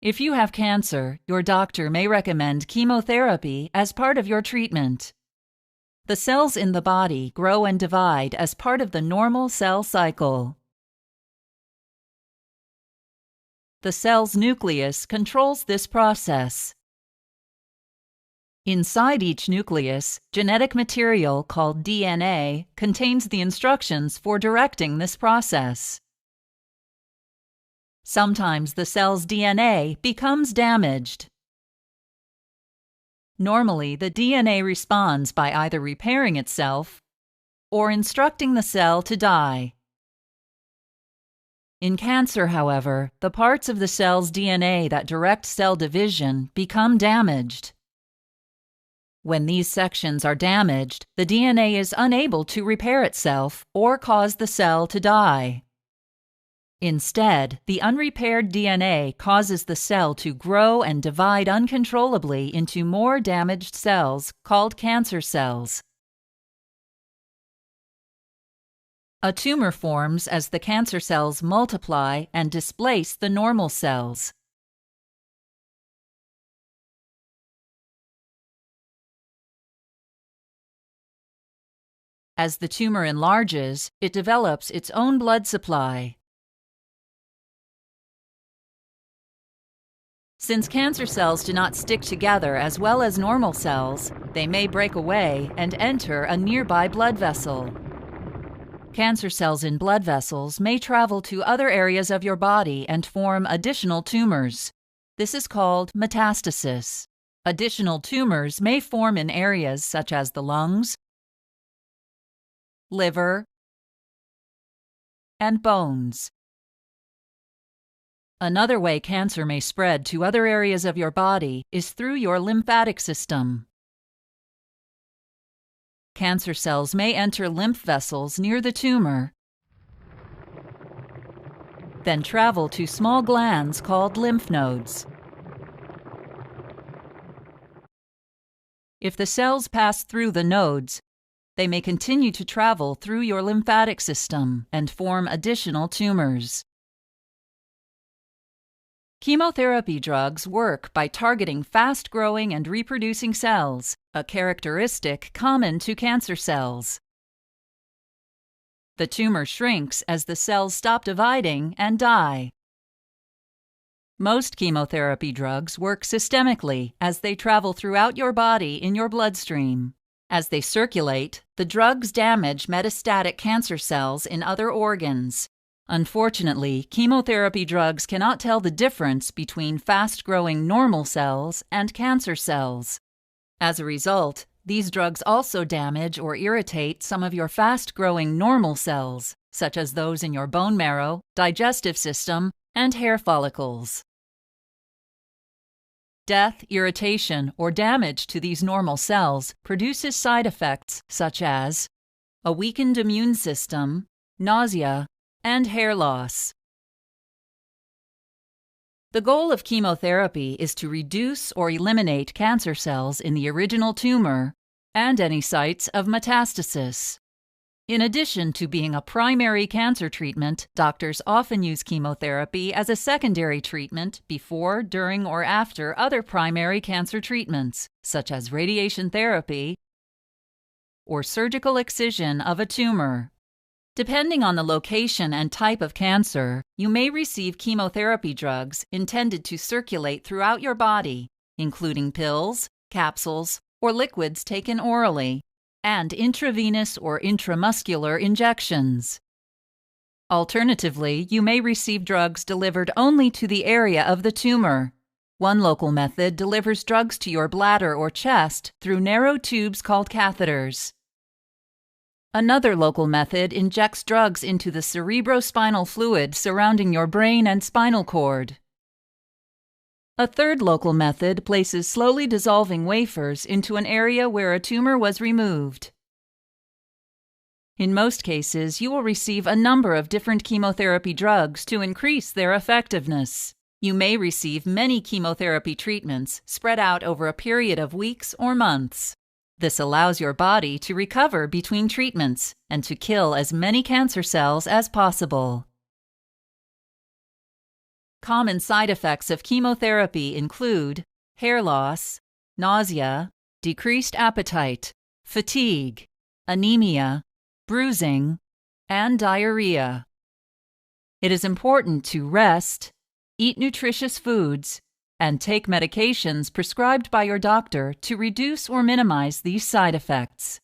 If you have cancer, your doctor may recommend chemotherapy as part of your treatment. The cells in the body grow and divide as part of the normal cell cycle. The cell's nucleus controls this process. Inside each nucleus, genetic material called DNA contains the instructions for directing this process. Sometimes the cell's DNA becomes damaged. Normally, the DNA responds by either repairing itself or instructing the cell to die. In cancer, however, the parts of the cell's DNA that direct cell division become damaged. When these sections are damaged, the DNA is unable to repair itself or cause the cell to die. Instead, the unrepaired DNA causes the cell to grow and divide uncontrollably into more damaged cells called cancer cells. A tumor forms as the cancer cells multiply and displace the normal cells. As the tumor enlarges, it develops its own blood supply. Since cancer cells do not stick together as well as normal cells, they may break away and enter a nearby blood vessel. Cancer cells in blood vessels may travel to other areas of your body and form additional tumors. This is called metastasis. Additional tumors may form in areas such as the lungs, liver, and bones. Another way cancer may spread to other areas of your body is through your lymphatic system. Cancer cells may enter lymph vessels near the tumor, then travel to small glands called lymph nodes. If the cells pass through the nodes, they may continue to travel through your lymphatic system and form additional tumors. Chemotherapy drugs work by targeting fast-growing and reproducing cells, a characteristic common to cancer cells. The tumor shrinks as the cells stop dividing and die. Most chemotherapy drugs work systemically as they travel throughout your body in your bloodstream. As they circulate, the drugs damage metastatic cancer cells in other organs. Unfortunately, chemotherapy drugs cannot tell the difference between fast-growing normal cells and cancer cells. As a result, these drugs also damage or irritate some of your fast-growing normal cells, such as those in your bone marrow, digestive system, and hair follicles. Death, irritation, or damage to these normal cells produces side effects such as a weakened immune system, nausea, and hair loss. The goal of chemotherapy is to reduce or eliminate cancer cells in the original tumor and any sites of metastasis. In addition to being a primary cancer treatment, doctors often use chemotherapy as a secondary treatment before, during, or after other primary cancer treatments, such as radiation therapy or surgical excision of a tumor. Depending on the location and type of cancer, you may receive chemotherapy drugs intended to circulate throughout your body, including pills, capsules, or liquids taken orally, and intravenous or intramuscular injections. Alternatively, you may receive drugs delivered only to the area of the tumor. One local method delivers drugs to your bladder or chest through narrow tubes called catheters. Another local method injects drugs into the cerebrospinal fluid surrounding your brain and spinal cord. A third local method places slowly dissolving wafers into an area where a tumor was removed. In most cases, you will receive a number of different chemotherapy drugs to increase their effectiveness. You may receive many chemotherapy treatments spread out over a period of weeks or months. This allows your body to recover between treatments and to kill as many cancer cells as possible. Common side effects of chemotherapy include hair loss, nausea, decreased appetite, fatigue, anemia, bruising, and diarrhea. It is important to rest, eat nutritious foods, and take medications prescribed by your doctor to reduce or minimize these side effects.